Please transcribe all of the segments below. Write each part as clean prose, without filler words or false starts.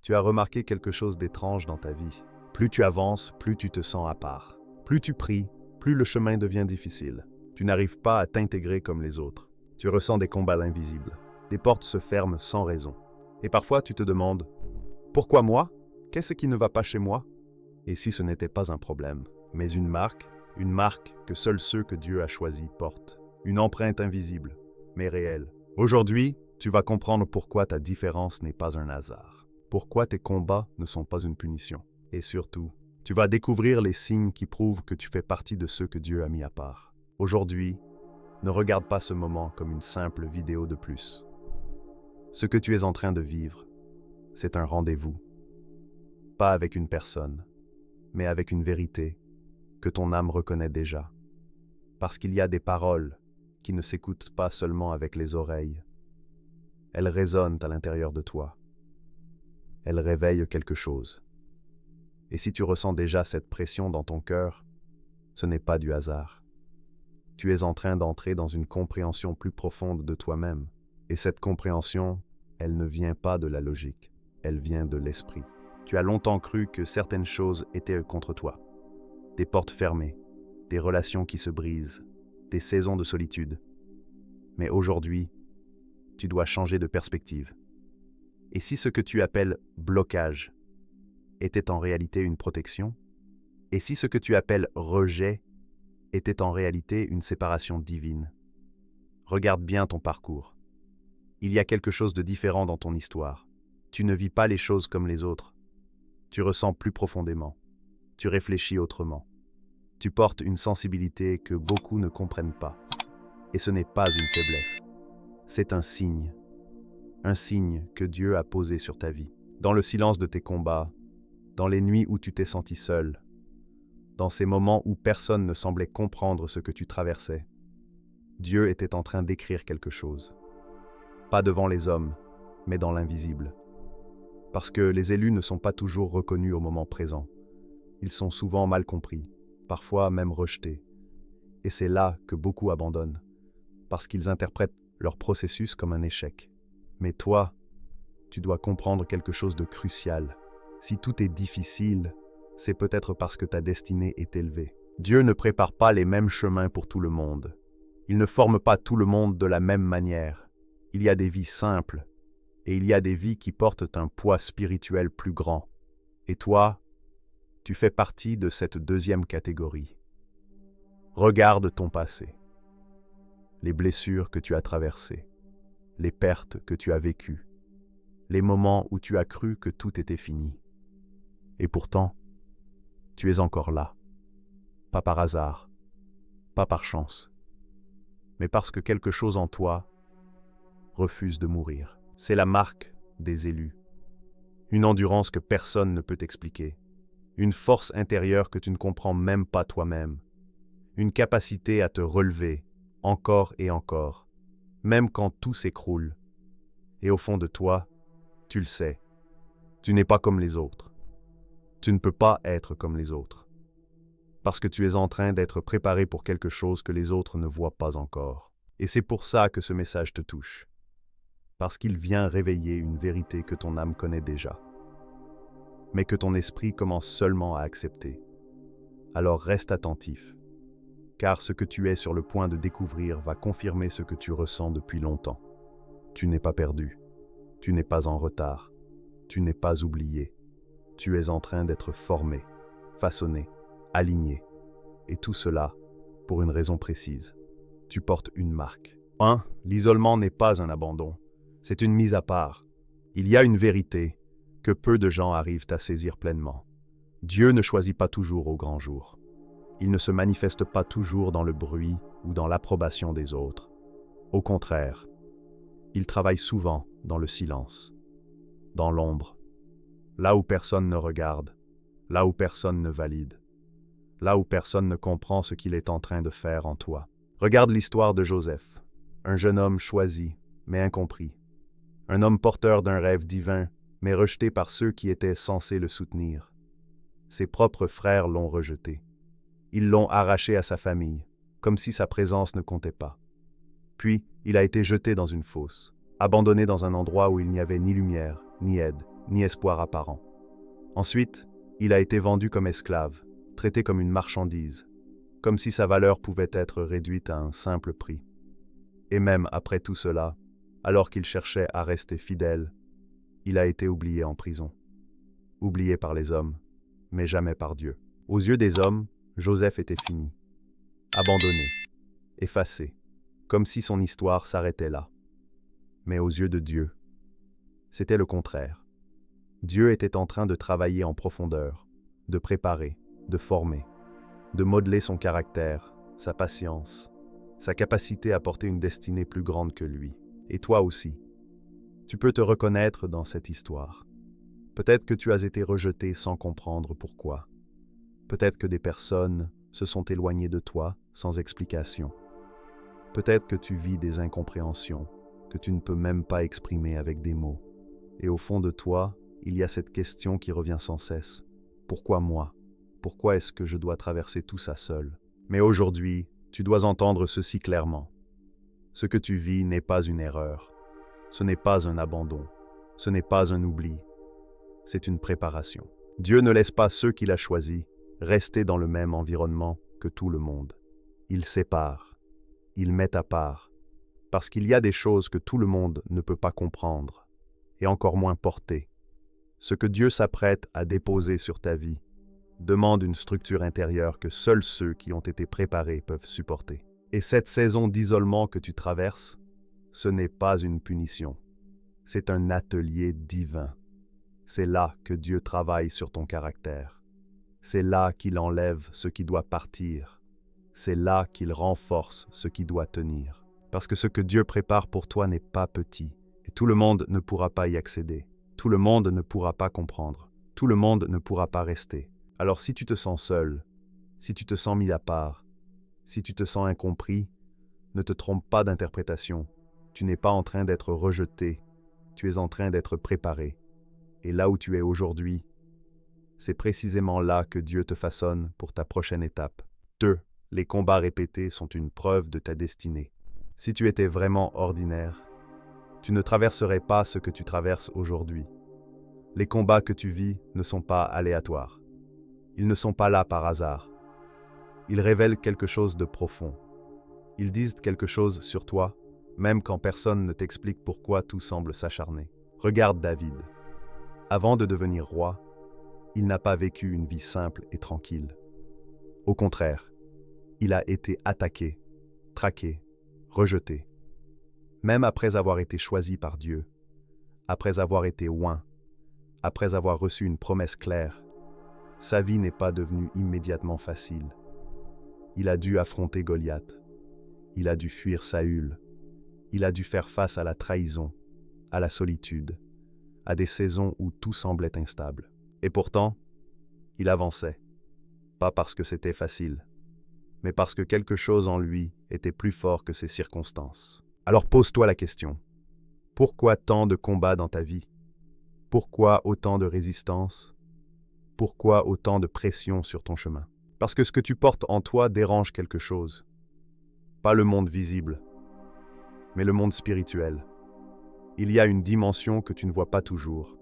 Tu as remarqué quelque chose d'étrange dans ta vie. Plus tu avances, plus tu te sens à part. Plus tu pries, plus le chemin devient difficile. Tu n'arrives pas à t'intégrer comme les autres. Tu ressens des combats invisibles. Des portes se ferment sans raison. Et parfois tu te demandes « Pourquoi moi? Qu'est-ce qui ne va pas chez moi ?» Et si ce n'était pas un problème, mais une marque que seuls ceux que Dieu a choisis portent. Une empreinte invisible, mais réelle. Aujourd'hui, tu vas comprendre pourquoi ta différence n'est pas un hasard. Pourquoi tes combats ne sont pas une punition. Et surtout, tu vas découvrir les signes qui prouvent que tu fais partie de ceux que Dieu a mis à part. Aujourd'hui, ne regarde pas ce moment comme une simple vidéo de plus. Ce que tu es en train de vivre, c'est un rendez-vous. Pas avec une personne, mais avec une vérité que ton âme reconnaît déjà. Parce qu'il y a des paroles qui ne s'écoutent pas seulement avec les oreilles. Elles résonnent à l'intérieur de toi. Elles réveillent quelque chose. Et si tu ressens déjà cette pression dans ton cœur, ce n'est pas du hasard. Tu es en train d'entrer dans une compréhension plus profonde de toi-même. Et cette compréhension, elle ne vient pas de la logique, elle vient de l'esprit. Tu as longtemps cru que certaines choses étaient contre toi. Des portes fermées, des relations qui se brisent, des saisons de solitude. Mais aujourd'hui, tu dois changer de perspective. Et si ce que tu appelles blocage était en réalité une protection? Et si ce que tu appelles rejet était en réalité une séparation divine? Regarde bien ton parcours. Il y a quelque chose de différent dans ton histoire. Tu ne vis pas les choses comme les autres. Tu ressens plus profondément. Tu réfléchis autrement. Tu portes une sensibilité que beaucoup ne comprennent pas. Et ce n'est pas une faiblesse. C'est un signe que Dieu a posé sur ta vie. Dans le silence de tes combats, dans les nuits où tu t'es senti seul, dans ces moments où personne ne semblait comprendre ce que tu traversais, Dieu était en train d'écrire quelque chose. Pas devant les hommes, mais dans l'invisible. Parce que les élus ne sont pas toujours reconnus au moment présent. Ils sont souvent mal compris, parfois même rejetés. Et c'est là que beaucoup abandonnent, parce qu'ils interprètent leur processus comme un échec. Mais toi, tu dois comprendre quelque chose de crucial. Si tout est difficile, c'est peut-être parce que ta destinée est élevée. Dieu ne prépare pas les mêmes chemins pour tout le monde. Il ne forme pas tout le monde de la même manière. Il y a des vies simples, et il y a des vies qui portent un poids spirituel plus grand. Et toi, tu fais partie de cette deuxième catégorie. Regarde ton passé, les blessures que tu as traversées, les pertes que tu as vécues, les moments où tu as cru que tout était fini. Et pourtant, tu es encore là, pas par hasard, pas par chance, mais parce que quelque chose en toi refuse de mourir. C'est la marque des élus. Une endurance que personne ne peut expliquer. Une force intérieure que tu ne comprends même pas toi-même. Une capacité à te relever, encore et encore, même quand tout s'écroule. Et au fond de toi, tu le sais, tu n'es pas comme les autres. Tu ne peux pas être comme les autres. Parce que tu es en train d'être préparé pour quelque chose que les autres ne voient pas encore. Et c'est pour ça que ce message te touche. Parce qu'il vient réveiller une vérité que ton âme connaît déjà, mais que ton esprit commence seulement à accepter. Alors reste attentif, car ce que tu es sur le point de découvrir va confirmer ce que tu ressens depuis longtemps. Tu n'es pas perdu, tu n'es pas en retard, tu n'es pas oublié. Tu es en train d'être formé, façonné, aligné, et tout cela pour une raison précise. Tu portes une marque. 1. L'isolement n'est pas un abandon. C'est une mise à part. Il y a une vérité que peu de gens arrivent à saisir pleinement. Dieu ne choisit pas toujours au grand jour. Il ne se manifeste pas toujours dans le bruit ou dans l'approbation des autres. Au contraire, il travaille souvent dans le silence, dans l'ombre, là où personne ne regarde, là où personne ne valide, là où personne ne comprend ce qu'il est en train de faire en toi. Regarde l'histoire de Joseph, un jeune homme choisi, mais incompris. Un homme porteur d'un rêve divin, mais rejeté par ceux qui étaient censés le soutenir. Ses propres frères l'ont rejeté. Ils l'ont arraché à sa famille, comme si sa présence ne comptait pas. Puis, il a été jeté dans une fosse, abandonné dans un endroit où il n'y avait ni lumière, ni aide, ni espoir apparent. Ensuite, il a été vendu comme esclave, traité comme une marchandise, comme si sa valeur pouvait être réduite à un simple prix. Et même après tout cela, alors qu'il cherchait à rester fidèle, il a été oublié en prison. Oublié par les hommes, mais jamais par Dieu. Aux yeux des hommes, Joseph était fini, abandonné, effacé, comme si son histoire s'arrêtait là. Mais aux yeux de Dieu, c'était le contraire. Dieu était en train de travailler en profondeur, de préparer, de former, de modeler son caractère, sa patience, sa capacité à porter une destinée plus grande que lui. Et toi aussi, tu peux te reconnaître dans cette histoire. Peut-être que tu as été rejeté sans comprendre pourquoi. Peut-être que des personnes se sont éloignées de toi sans explication. Peut-être que tu vis des incompréhensions que tu ne peux même pas exprimer avec des mots. Et au fond de toi, il y a cette question qui revient sans cesse. Pourquoi moi? Pourquoi est-ce que je dois traverser tout ça seul? Mais aujourd'hui, tu dois entendre ceci clairement. Ce que tu vis n'est pas une erreur. Ce n'est pas un abandon. Ce n'est pas un oubli. C'est une préparation. Dieu ne laisse pas ceux qu'il a choisis rester dans le même environnement que tout le monde. Il sépare. Il met à part. Parce qu'il y a des choses que tout le monde ne peut pas comprendre, et encore moins porter. Ce que Dieu s'apprête à déposer sur ta vie demande une structure intérieure que seuls ceux qui ont été préparés peuvent supporter. Et cette saison d'isolement que tu traverses, ce n'est pas une punition. C'est un atelier divin. C'est là que Dieu travaille sur ton caractère. C'est là qu'il enlève ce qui doit partir. C'est là qu'il renforce ce qui doit tenir. Parce que ce que Dieu prépare pour toi n'est pas petit, et tout le monde ne pourra pas y accéder. Tout le monde ne pourra pas comprendre. Tout le monde ne pourra pas rester. Alors si tu te sens seul, si tu te sens mis à part, si tu te sens incompris, ne te trompe pas d'interprétation. Tu n'es pas en train d'être rejeté, tu es en train d'être préparé. Et là où tu es aujourd'hui, c'est précisément là que Dieu te façonne pour ta prochaine étape. 2. Les combats répétés sont une preuve de ta destinée. Si tu étais vraiment ordinaire, tu ne traverserais pas ce que tu traverses aujourd'hui. Les combats que tu vis ne sont pas aléatoires. Ils ne sont pas là par hasard. Ils révèlent quelque chose de profond. Ils disent quelque chose sur toi, même quand personne ne t'explique pourquoi tout semble s'acharner. Regarde David. Avant de devenir roi, il n'a pas vécu une vie simple et tranquille. Au contraire, il a été attaqué, traqué, rejeté. Même après avoir été choisi par Dieu, après avoir été oint, après avoir reçu une promesse claire, sa vie n'est pas devenue immédiatement facile. Il a dû affronter Goliath. Il a dû fuir Saül. Il a dû faire face à la trahison, à la solitude, à des saisons où tout semblait instable. Et pourtant, il avançait. Pas parce que c'était facile, mais parce que quelque chose en lui était plus fort que ses circonstances. Alors pose-toi la question. Pourquoi tant de combats dans ta vie? Pourquoi autant de résistance? Pourquoi autant de pression sur ton chemin? Parce que ce que tu portes en toi dérange quelque chose. Pas le monde visible, mais le monde spirituel. Il y a une dimension que tu ne vois pas toujours,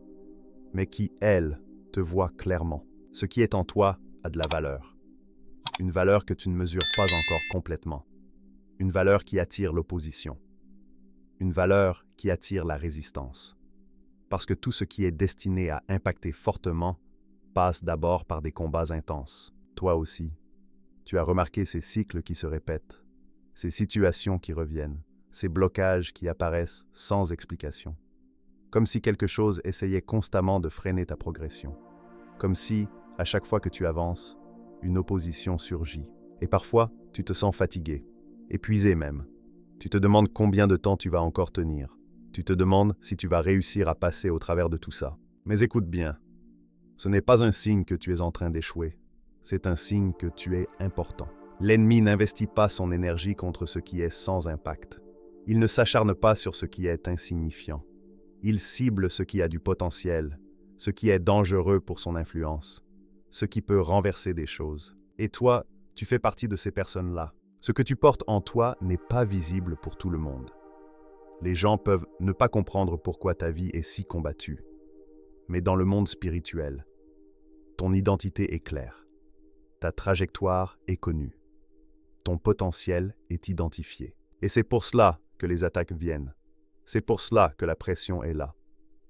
mais qui, elle, te voit clairement. Ce qui est en toi a de la valeur. Une valeur que tu ne mesures pas encore complètement. Une valeur qui attire l'opposition. Une valeur qui attire la résistance. Parce que tout ce qui est destiné à impacter fortement passe d'abord par des combats intenses. Toi aussi, tu as remarqué ces cycles qui se répètent, ces situations qui reviennent, ces blocages qui apparaissent sans explication. Comme si quelque chose essayait constamment de freiner ta progression. Comme si, à chaque fois que tu avances, une opposition surgit. Et parfois, tu te sens fatigué, épuisé même. Tu te demandes combien de temps tu vas encore tenir. Tu te demandes si tu vas réussir à passer au travers de tout ça. Mais écoute bien, ce n'est pas un signe que tu es en train d'échouer. C'est un signe que tu es important. L'ennemi n'investit pas son énergie contre ce qui est sans impact. Il ne s'acharne pas sur ce qui est insignifiant. Il cible ce qui a du potentiel, ce qui est dangereux pour son influence, ce qui peut renverser des choses. Et toi, tu fais partie de ces personnes-là. Ce que tu portes en toi n'est pas visible pour tout le monde. Les gens peuvent ne pas comprendre pourquoi ta vie est si combattue. Mais dans le monde spirituel, ton identité est claire. Ta trajectoire est connue. Ton potentiel est identifié. Et c'est pour cela que les attaques viennent. C'est pour cela que la pression est là.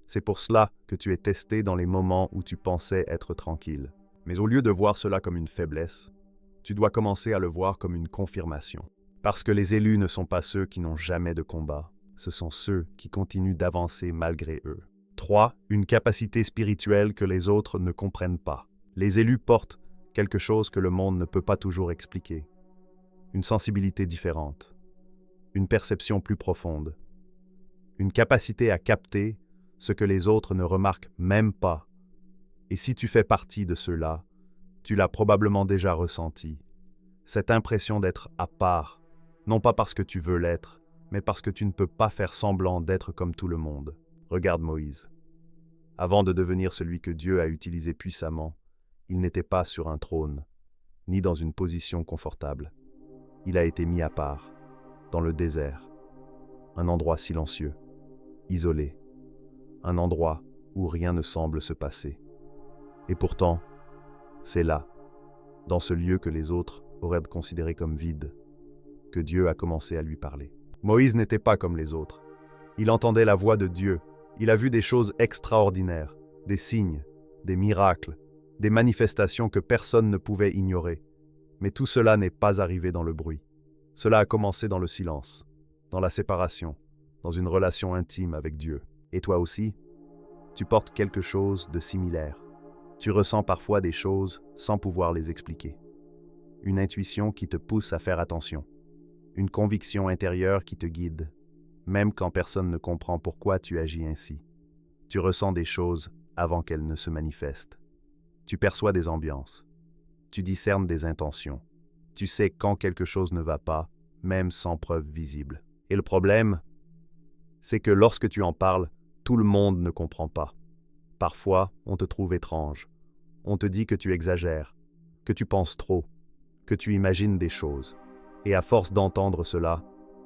C'est pour cela que tu es testé dans les moments où tu pensais être tranquille. Mais au lieu de voir cela comme une faiblesse, tu dois commencer à le voir comme une confirmation. Parce que les élus ne sont pas ceux qui n'ont jamais de combat, ce sont ceux qui continuent d'avancer malgré eux. 3. Une capacité spirituelle que les autres ne comprennent pas. Les élus portent quelque chose que le monde ne peut pas toujours expliquer. Une sensibilité différente, une perception plus profonde, une capacité à capter ce que les autres ne remarquent même pas. Et si tu fais partie de ceux-là, tu l'as probablement déjà ressenti. Cette impression d'être à part, non pas parce que tu veux l'être, mais parce que tu ne peux pas faire semblant d'être comme tout le monde. Regarde Moïse. Avant de devenir celui que Dieu a utilisé puissamment, il n'était pas sur un trône, ni dans une position confortable. Il a été mis à part, dans le désert, un endroit silencieux, isolé, un endroit où rien ne semble se passer. Et pourtant, c'est là, dans ce lieu que les autres auraient considéré comme vide, que Dieu a commencé à lui parler. Moïse n'était pas comme les autres. Il entendait la voix de Dieu. Il a vu des choses extraordinaires, des signes, des miracles, des manifestations que personne ne pouvait ignorer. Mais tout cela n'est pas arrivé dans le bruit. Cela a commencé dans le silence, dans la séparation, dans une relation intime avec Dieu. Et toi aussi, tu portes quelque chose de similaire. Tu ressens parfois des choses sans pouvoir les expliquer. Une intuition qui te pousse à faire attention. Une conviction intérieure qui te guide, même quand personne ne comprend pourquoi tu agis ainsi. Tu ressens des choses avant qu'elles ne se manifestent. Tu perçois des ambiances. Tu discernes des intentions. Tu sais quand quelque chose ne va pas, même sans preuve visible. Et le problème, c'est que lorsque tu en parles, tout le monde ne comprend pas. Parfois, on te trouve étrange. On te dit que tu exagères, que tu penses trop, que tu imagines des choses. Et à force d'entendre cela,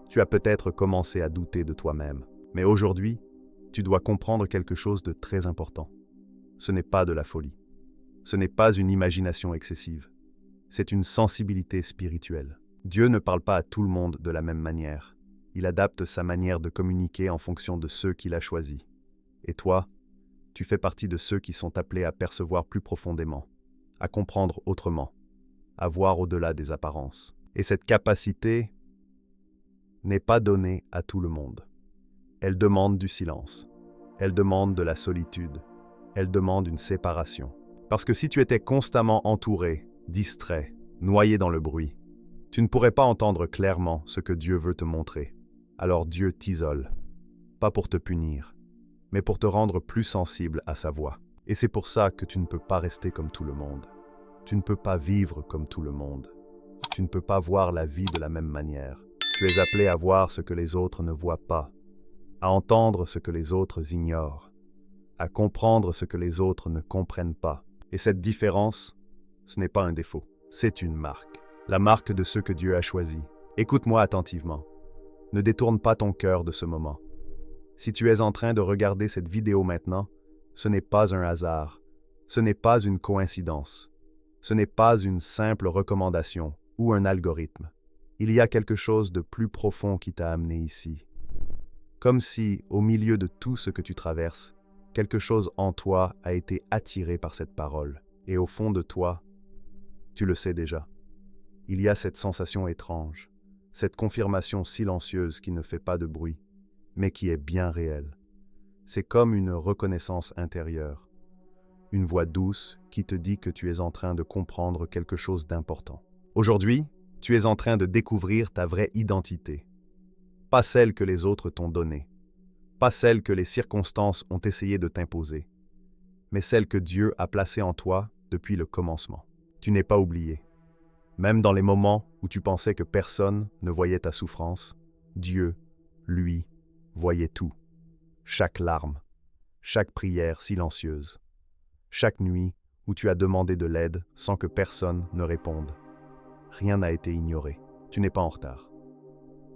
tu as peut-être commencé à douter de toi-même. Mais aujourd'hui, tu dois comprendre quelque chose de très important. Ce n'est pas de la folie. Ce n'est pas une imagination excessive. C'est une sensibilité spirituelle. Dieu ne parle pas à tout le monde de la même manière. Il adapte sa manière de communiquer en fonction de ceux qu'il a choisis. Et toi, tu fais partie de ceux qui sont appelés à percevoir plus profondément, à comprendre autrement, à voir au-delà des apparences. Et cette capacité n'est pas donnée à tout le monde. Elle demande du silence. Elle demande de la solitude. Elle demande une séparation. Parce que si tu étais constamment entouré, distrait, noyé dans le bruit, tu ne pourrais pas entendre clairement ce que Dieu veut te montrer. Alors Dieu t'isole, pas pour te punir, mais pour te rendre plus sensible à sa voix. Et c'est pour ça que tu ne peux pas rester comme tout le monde. Tu ne peux pas vivre comme tout le monde. Tu ne peux pas voir la vie de la même manière. Tu es appelé à voir ce que les autres ne voient pas, à entendre ce que les autres ignorent, à comprendre ce que les autres ne comprennent pas. Et cette différence, ce n'est pas un défaut, c'est une marque. La marque de ceux que Dieu a choisis. Écoute-moi attentivement. Ne détourne pas ton cœur de ce moment. Si tu es en train de regarder cette vidéo maintenant, ce n'est pas un hasard. Ce n'est pas une coïncidence. Ce n'est pas une simple recommandation ou un algorithme. Il y a quelque chose de plus profond qui t'a amené ici. Comme si, au milieu de tout ce que tu traverses, quelque chose en toi a été attiré par cette parole. Et au fond de toi, tu le sais déjà. Il y a cette sensation étrange, cette confirmation silencieuse qui ne fait pas de bruit, mais qui est bien réelle. C'est comme une reconnaissance intérieure, une voix douce qui te dit que tu es en train de comprendre quelque chose d'important. Aujourd'hui, tu es en train de découvrir ta vraie identité. Pas celle que les autres t'ont donnée, pas celle que les circonstances ont essayé de t'imposer, mais celle que Dieu a placée en toi depuis le commencement. Tu n'es pas oublié. Même dans les moments où tu pensais que personne ne voyait ta souffrance, Dieu, lui, voyait tout. Chaque larme, chaque prière silencieuse, chaque nuit où tu as demandé de l'aide sans que personne ne réponde. Rien n'a été ignoré. Tu n'es pas en retard.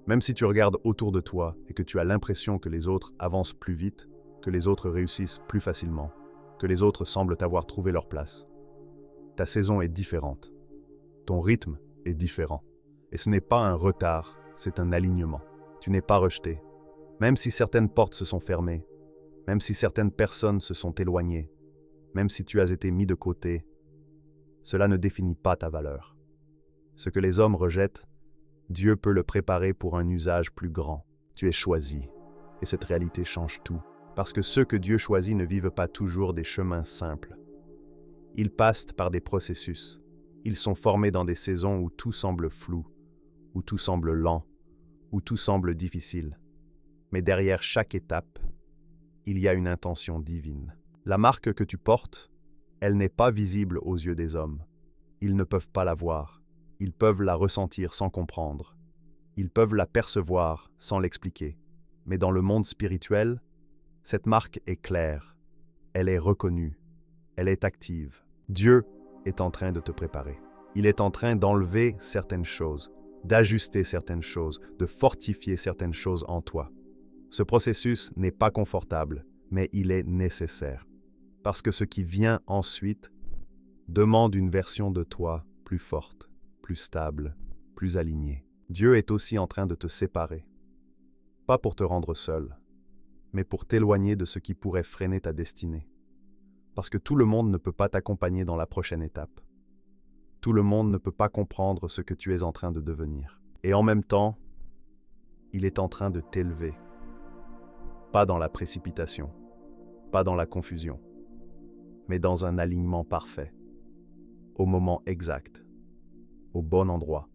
Même si tu regardes autour de toi et que tu as l'impression que les autres avancent plus vite, que les autres réussissent plus facilement, que les autres semblent avoir trouvé leur place. Ta saison est différente. Ton rythme est différent. Et ce n'est pas un retard, c'est un alignement. Tu n'es pas rejeté. Même si certaines portes se sont fermées, même si certaines personnes se sont éloignées, même si tu as été mis de côté, cela ne définit pas ta valeur. Ce que les hommes rejettent, Dieu peut le préparer pour un usage plus grand. Tu es choisi, et cette réalité change tout. Parce que ceux que Dieu choisit ne vivent pas toujours des chemins simples. Ils passent par des processus. Ils sont formés dans des saisons où tout semble flou, où tout semble lent, où tout semble difficile. Mais derrière chaque étape, il y a une intention divine. La marque que tu portes, elle n'est pas visible aux yeux des hommes. Ils ne peuvent pas la voir. Ils peuvent la ressentir sans comprendre. Ils peuvent la percevoir sans l'expliquer. Mais dans le monde spirituel, cette marque est claire. Elle est reconnue. Elle est active. Dieu est en train de te préparer. Il est en train d'enlever certaines choses, d'ajuster certaines choses, de fortifier certaines choses en toi. Ce processus n'est pas confortable, mais il est nécessaire. Parce que ce qui vient ensuite demande une version de toi plus forte, plus stable, plus alignée. Dieu est aussi en train de te séparer. Pas pour te rendre seul, mais pour t'éloigner de ce qui pourrait freiner ta destinée. Parce que tout le monde ne peut pas t'accompagner dans la prochaine étape. Tout le monde ne peut pas comprendre ce que tu es en train de devenir. Et en même temps, il est en train de t'élever. Pas dans la précipitation, pas dans la confusion, mais dans un alignement parfait, au moment exact, au bon endroit,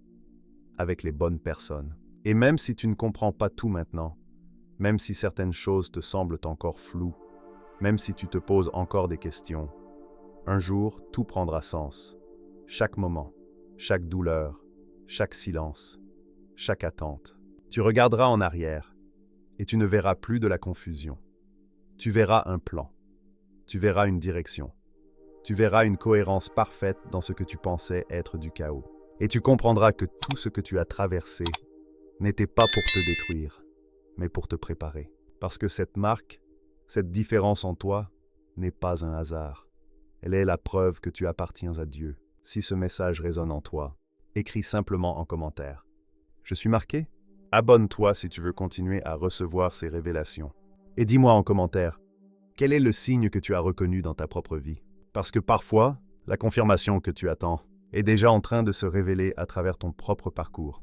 avec les bonnes personnes. Et même si tu ne comprends pas tout maintenant, même si certaines choses te semblent encore floues, même si tu te poses encore des questions, un jour, tout prendra sens. Chaque moment, chaque douleur, chaque silence, chaque attente. Tu regarderas en arrière et tu ne verras plus de la confusion. Tu verras un plan. Tu verras une direction. Tu verras une cohérence parfaite dans ce que tu pensais être du chaos. Et tu comprendras que tout ce que tu as traversé n'était pas pour te détruire, mais pour te préparer. Parce que cette marque, cette différence en toi, n'est pas un hasard. Elle est la preuve que tu appartiens à Dieu. Si ce message résonne en toi, écris simplement en commentaire. Je suis marqué? Abonne-toi si tu veux continuer à recevoir ces révélations. Et dis-moi en commentaire, quel est le signe que tu as reconnu dans ta propre vie? Parce que parfois, la confirmation que tu attends est déjà en train de se révéler à travers ton propre parcours.